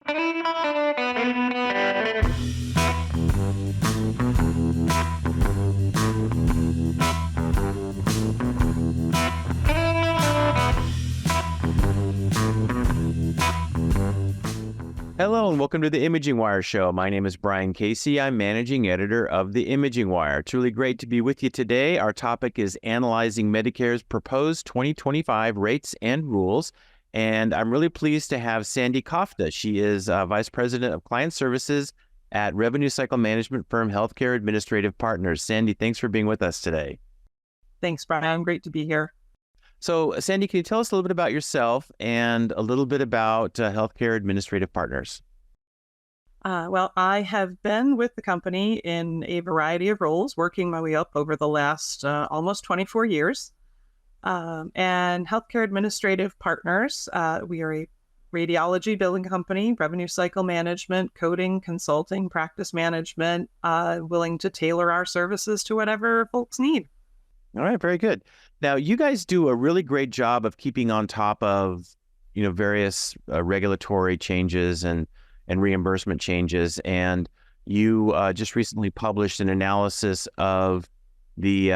Hello and welcome to the Imaging Wire Show. My name is Brian Casey. I'm managing editor of the Imaging Wire. It's really great to be with you today. Our topic is analyzing Medicare's proposed 2025 rates and rules. And I'm really pleased to have Sandy Coffta. She is Vice President of Client Services at revenue cycle management firm Healthcare Administrative Partners. Sandy, thanks for being with us today. Thanks, Brian. Great to be here. So, Sandy, can you tell us a little bit about yourself and a little bit about Healthcare Administrative Partners? Well, I have been with the company in a variety of roles, working my way up over the last almost 24 years. And Healthcare Administrative Partners, we are a radiology billing company, revenue cycle management, coding, consulting, practice management, willing to tailor our services to whatever folks need. All right, very good. Now, you guys do a really great job of keeping on top of, various regulatory changes and reimbursement changes. And you just recently published an analysis of the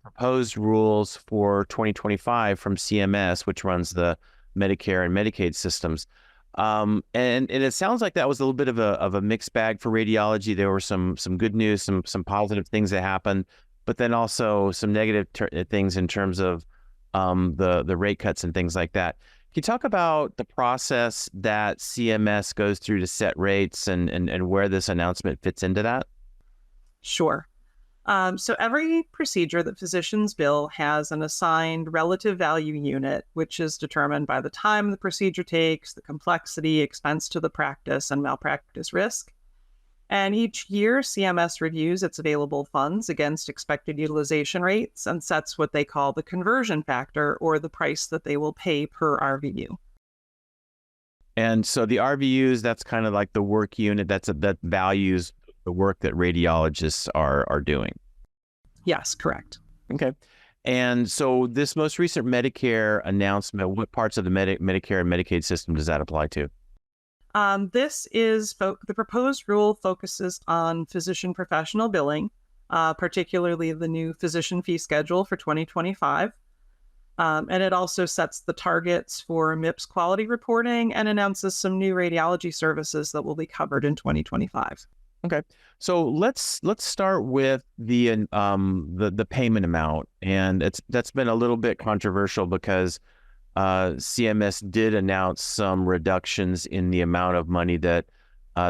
proposed rules for 2025 from CMS, which runs the Medicare and Medicaid systems. And it sounds like that was a little bit of a mixed bag for radiology. There were some good news, some positive things that happened, but then also some negative things in terms of the rate cuts and things like that. Can you talk about the process that CMS goes through to set rates and where this announcement fits into that? Sure. So every procedure that physicians bill has an assigned relative value unit, which is determined by the time the procedure takes, the complexity, expense to the practice, and malpractice risk. And each year, CMS reviews its available funds against expected utilization rates and sets what they call the conversion factor, or the price that they will pay per RVU. And so the RVUs, that's kind of like the work unit that values the work that radiologists are doing. Yes, correct. Okay. And so this most recent Medicare announcement, what parts of the Medicare and Medicaid system does that apply to? This is the proposed rule focuses on physician professional billing, particularly the new Physician Fee Schedule for 2025. And it also sets the targets for MIPS quality reporting and announces some new radiology services that will be covered in 2025. Okay, so let's start with the payment amount, and that's been a little bit controversial because CMS did announce some reductions in the amount of money that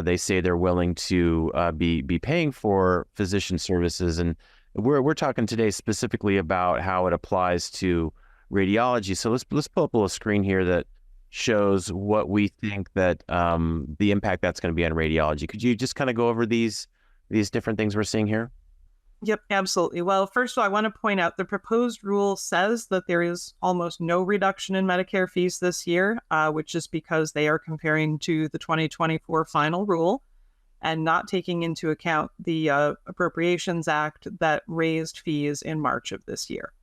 they say they're willing to be paying for physician services, and we're talking today specifically about how it applies to radiology. So let's pull up a little screen here that shows what we think that the impact that's going to be on radiology. Could you just kind of go over these different things we're seeing here? Yep, absolutely. Well, first of all, I want to point out the proposed rule says that there is almost no reduction in Medicare fees this year, which is because they are comparing to the 2024 final rule and not taking into account the Appropriations Act that raised fees in March of this year.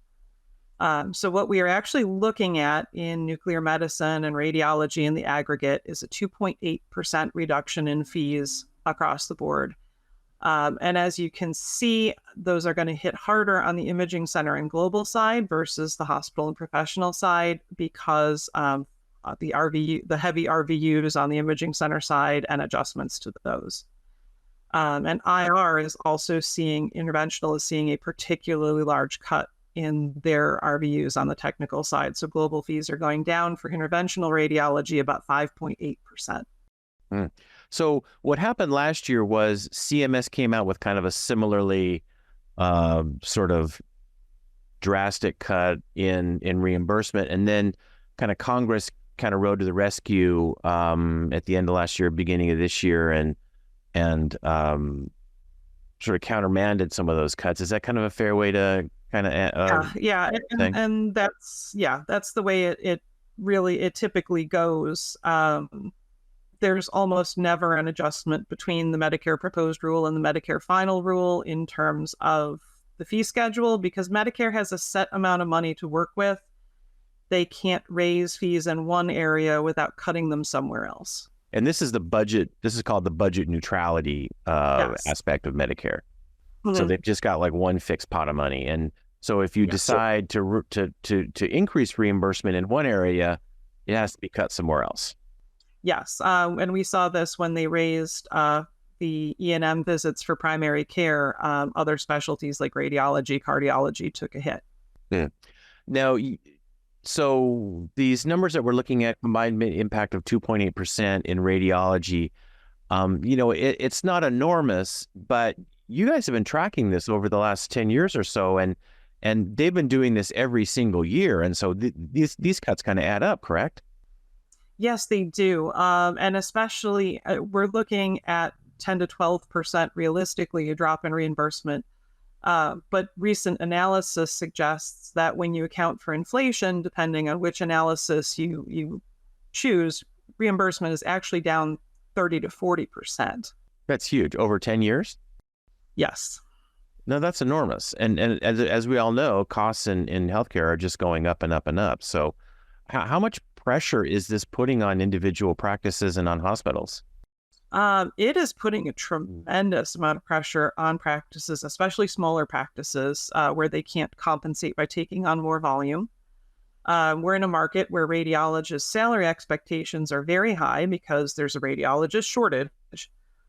So what we are actually looking at in nuclear medicine and radiology in the aggregate is a 2.8% reduction in fees across the board. And as you can see, those are going to hit harder on the imaging center and global side versus the hospital and professional side because the heavy RVUs on the imaging center side and adjustments to those. And IR is also interventional is seeing a particularly large cut in their RVUs on the technical side. So global fees are going down for interventional radiology about 5.8%. So what happened last year was CMS came out with kind of a similarly sort of drastic cut in reimbursement, and then kind of Congress kind of rode to the rescue at the end of last year, beginning of this year, and sort of countermanded some of those cuts. Is that kind of a fair way to kind of and that's the way it typically goes. There's almost never an adjustment between the Medicare proposed rule and the Medicare final rule in terms of the fee schedule, because Medicare has a set amount of money to work with. They can't raise fees in one area without cutting them somewhere else. And this is the budget. This is called the budget neutrality Yes. aspect of Medicare. So Mhm. they've just got like one fixed pot of money. And so if you Yes. decide to increase reimbursement in one area, it has to be cut somewhere else. Yes. And we saw this when they raised the E&M visits for primary care. Other specialties like radiology, cardiology took a hit. Yeah. Now, so these numbers that we're looking at, combined impact of 2.8% in radiology, it's not enormous, but you guys have been tracking this over the last 10 years or so, and they've been doing this every single year. And so these cuts kind of add up, correct? Yes, they do. And especially we're looking at 10 to 12% realistically a drop in reimbursement. But recent analysis suggests that when you account for inflation, depending on which analysis you choose, reimbursement is actually down 30 to 40%. That's huge. Over 10 years? Yes. No, that's enormous. And as we all know, costs in healthcare are just going up and up and up. So how much pressure is this putting on individual practices and on hospitals? It is putting a tremendous amount of pressure on practices, especially smaller practices, where they can't compensate by taking on more volume. We're in a market where radiologists' salary expectations are very high because there's a radiologist shortage,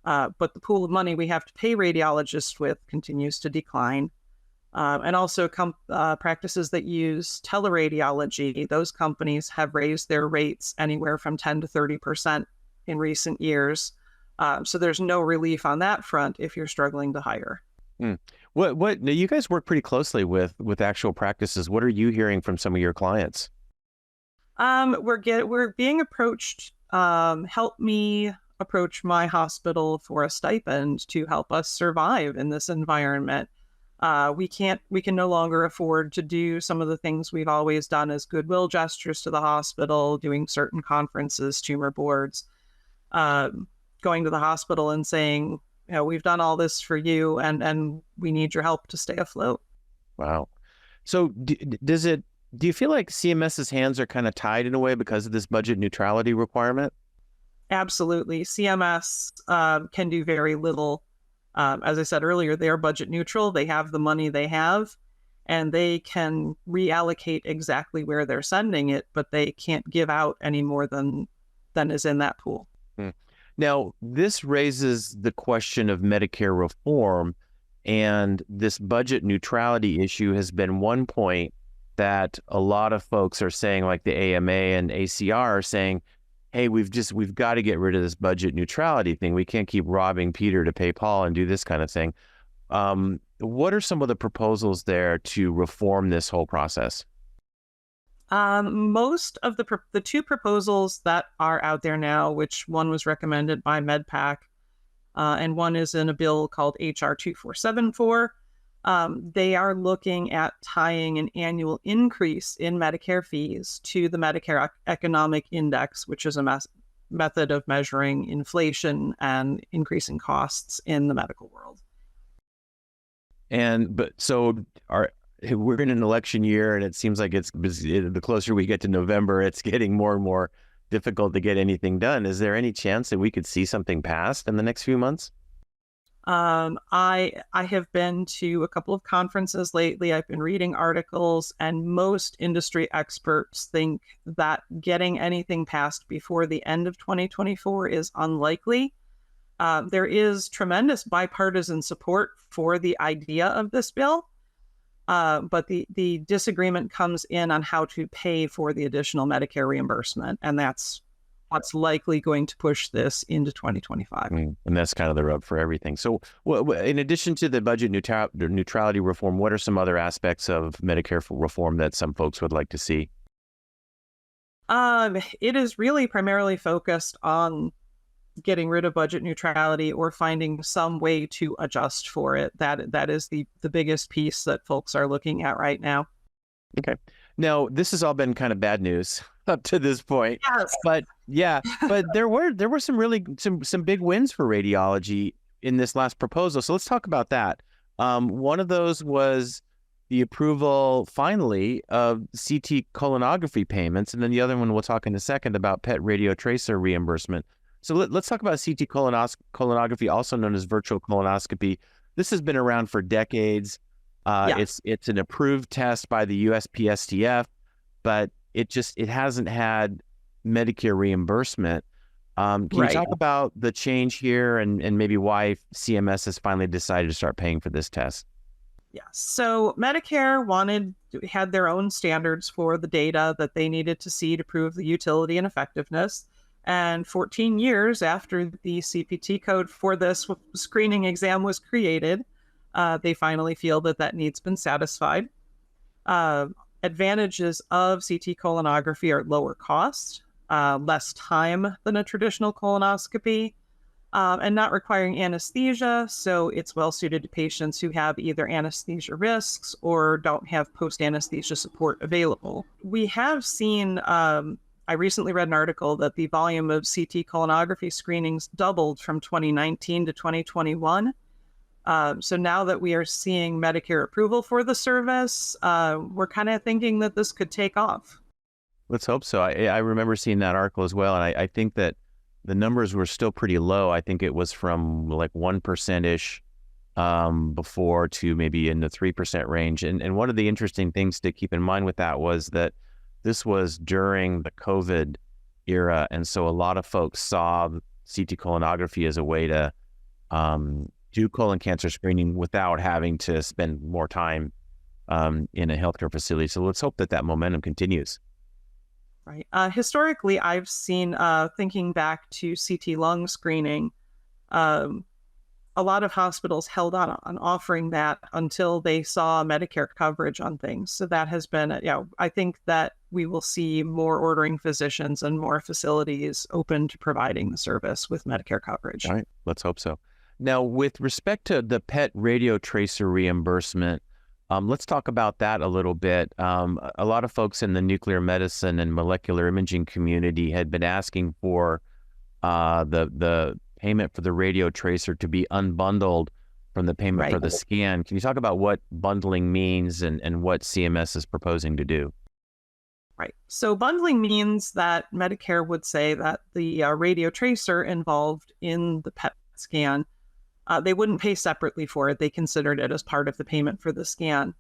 but the pool of money we have to pay radiologists with continues to decline. And also practices that use teleradiology, those companies have raised their rates anywhere from 10 to 30% in recent years. So there's no relief on that front if you're struggling to hire. Now you guys work pretty closely with actual practices. What are you hearing from some of your clients? We're being approached. Help me approach my hospital for a stipend to help us survive in this environment. We can no longer afford to do some of the things we've always done as goodwill gestures to the hospital, doing certain conferences, tumor boards, going to the hospital and saying, we've done all this for you and we need your help to stay afloat. Wow. So do you feel like CMS's hands are kind of tied in a way because of this budget neutrality requirement? Absolutely. CMS can do very little. As I said earlier, they are budget neutral. They have the money they have, and they can reallocate exactly where they're sending it, but they can't give out any more than is in that pool. Now, this raises the question of Medicare reform, and this budget neutrality issue has been one point that a lot of folks are saying, like the AMA and ACR are saying, hey, we've got to get rid of this budget neutrality thing. We can't keep robbing Peter to pay Paul and do this kind of thing. What are some of the proposals there to reform this whole process? Most of the two proposals that are out there now, which one was recommended by MedPAC, and one is in a bill called HR 2474, they are looking at tying an annual increase in Medicare fees to the Medicare Economic Index, which is a method of measuring inflation and increasing costs in the medical world. We're in an election year, and it seems like the closer we get to November, it's getting more and more difficult to get anything done. Is there any chance that we could see something passed in the next few months? I have been to a couple of conferences lately. I've been reading articles, and most industry experts think that getting anything passed before the end of 2024 is unlikely. There is tremendous bipartisan support for the idea of this bill. But the disagreement comes in on how to pay for the additional Medicare reimbursement. And that's what's likely going to push this into 2025. And that's kind of the rub for everything. So in addition to the budget neutrality reform, what are some other aspects of Medicare reform that some folks would like to see? It is really primarily focused on getting rid of budget neutrality or finding some way to adjust for it. That is the biggest piece that folks are looking at right now. Okay. Now, this has all been kind of bad news up to this point. Yes. But there were some really some big wins for radiology in this last proposal. So let's talk about that. One of those was the approval finally of CT colonography payments, and then the other one we'll talk in a second about PET radiotracer reimbursement. So let's talk about CT colonography, also known as virtual colonoscopy. This has been around for decades. Yeah, It's an approved test by the USPSTF, but it hasn't had Medicare reimbursement. Can you right. talk about the change here and maybe why CMS has finally decided to start paying for this test? Yeah. So Medicare had their own standards for the data that they needed to see to prove the utility and effectiveness. And 14 years after the CPT code for this screening exam was created, they finally feel that that need's been satisfied. Uh, Advantages of CT colonography are lower cost, less time than a traditional colonoscopy, and not requiring anesthesia. So it's well suited to patients who have either anesthesia risks or don't have post anesthesia support available. We have seen, I recently read an article that the volume of CT colonography screenings doubled from 2019 to 2021. So now that we are seeing Medicare approval for the service, we're kind of thinking that this could take off. Let's hope so. I remember seeing that article as well, and I think that the numbers were still pretty low. I think it was from like 1% ish before to maybe in the 3% range. And one of the interesting things to keep in mind with that was that this was during the COVID era, and so a lot of folks saw CT colonography as a way to do colon cancer screening without having to spend more time in a healthcare facility. So let's hope that that momentum continues. Right. Historically, I've seen, thinking back to CT lung screening, um, a lot of hospitals held on offering that until they saw Medicare coverage on things. So that has been, I think that we will see more ordering physicians and more facilities open to providing the service with Medicare coverage. All right, let's hope so. Now, with respect to the PET radiotracer reimbursement, let's talk about that a little bit. A lot of folks in the nuclear medicine and molecular imaging community had been asking for the payment for the radiotracer to be unbundled from the payment for Right. the scan. Can you talk about what bundling means and what CMS is proposing to do? Right. So bundling means that Medicare would say that the radio tracer involved in the PET scan, they wouldn't pay separately for it. They considered it as part of the payment for the scan.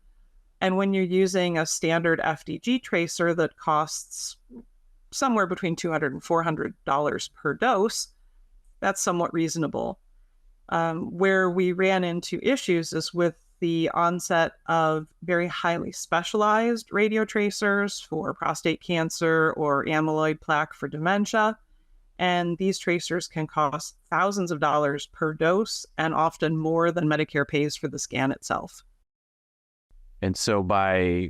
And when you're using a standard FDG tracer that costs somewhere between $200 and $400 per dose, that's somewhat reasonable. Where we ran into issues is with the onset of very highly specialized radio tracers for prostate cancer or amyloid plaque for dementia. And these tracers can cost thousands of dollars per dose and often more than Medicare pays for the scan itself. And so by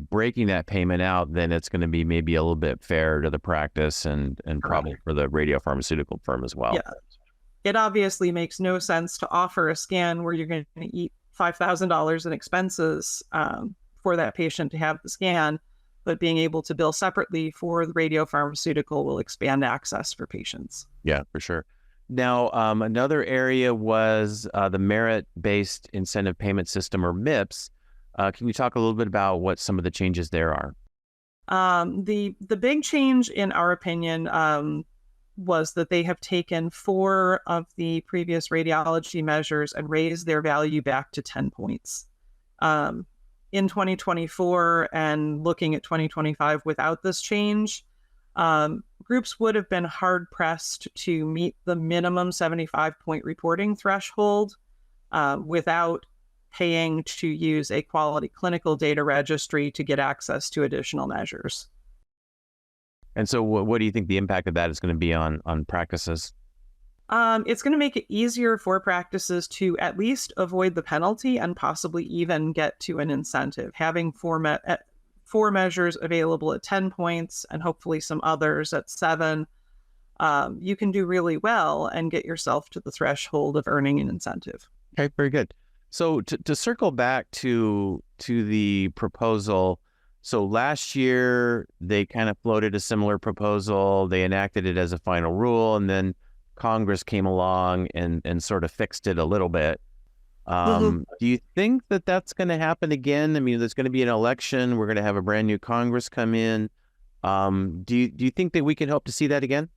breaking that payment out, then it's going to be maybe a little bit fair to the practice and probably for the radiopharmaceutical firm as well. Yeah. It obviously makes no sense to offer a scan where you're going to eat $5,000 in expenses for that patient to have the scan, but being able to bill separately for the radiopharmaceutical will expand access for patients. Yeah, for sure. Now, another area was the merit-based incentive payment system, or MIPS. Can you talk a little bit about what some of the changes there are? The big change, in our opinion, was that they have taken 4 of the previous radiology measures and raised their value back to 10 points. In 2024 and looking at 2025 without this change, groups would have been hard pressed to meet the minimum 75-point reporting threshold without paying to use a quality clinical data registry to get access to additional measures. And so what do you think the impact of that is going to be on practices? It's going to make it easier for practices to at least avoid the penalty and possibly even get to an incentive. Having 4 measures available at 10 points and hopefully some others at 7, you can do really well and get yourself to the threshold of earning an incentive. Okay, very good. So to circle back to the proposal, so last year they kind of floated a similar proposal. They enacted it as a final rule, and then Congress came along and sort of fixed it a little bit. Do you think that that's going to happen again? I mean, there's going to be an election. We're going to have a brand new Congress come in. Do you think that we can hope to see that again?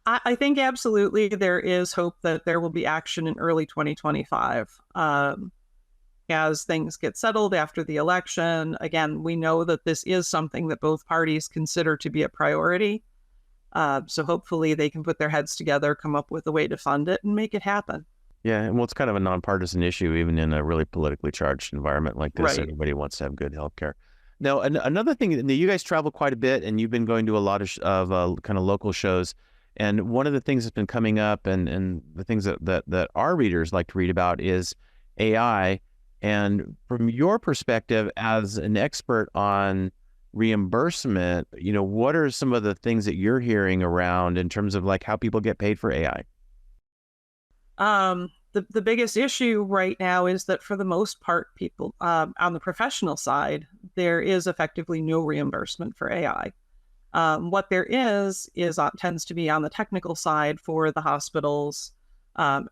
I think absolutely there is hope that there will be action in early 2025. As things get settled after the election, again, we know that this is something that both parties consider to be a priority. So hopefully they can put their heads together, come up with a way to fund it, and make it happen. Yeah, and well, it's kind of a nonpartisan issue, even in a really politically charged environment like this. Right. Everybody wants to have good healthcare. Now, another thing, you guys travel quite a bit, and you've been going to a lot of kind of local shows. And one of the things that's been coming up, and the things that our readers like to read about, is AI. And from your perspective as an expert on reimbursement, what are some of the things that you're hearing around in terms of like how people get paid for AI? The biggest issue right now is that for the most part, people on the professional side, there is effectively no reimbursement for AI. What there is tends to be on the technical side for the hospitals,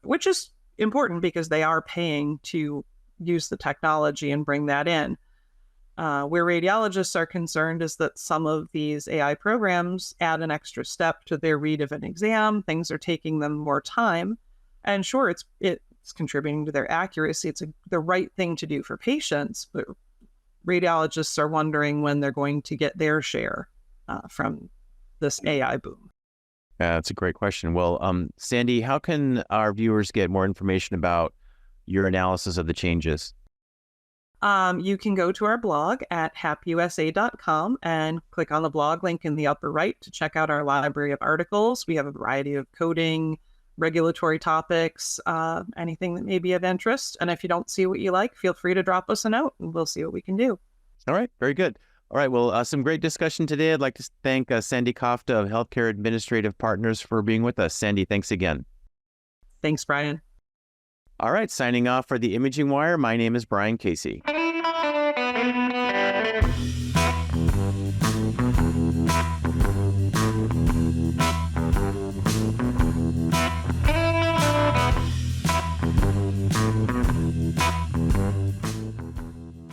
which is important because they are paying to use the technology and bring that in. Where radiologists are concerned is that some of these AI programs add an extra step to their read of an exam. Things are taking them more time. And sure, it's contributing to their accuracy. It's the right thing to do for patients, but radiologists are wondering when they're going to get their share from this AI boom. That's a great question. Well, Sandy, how can our viewers get more information about your analysis of the changes? You can go to our blog at hapusa.com and click on the blog link in the upper right to check out our library of articles. We have a variety of coding, regulatory topics, anything that may be of interest. And if you don't see what you like, feel free to drop us a note and we'll see what we can do. All right, very good. All right, well, some great discussion today. I'd like to thank Sandy Coffta of Healthcare Administrative Partners for being with us. Sandy, thanks again. Thanks, Brian. All right, signing off for the Imaging Wire, my name is Brian Casey.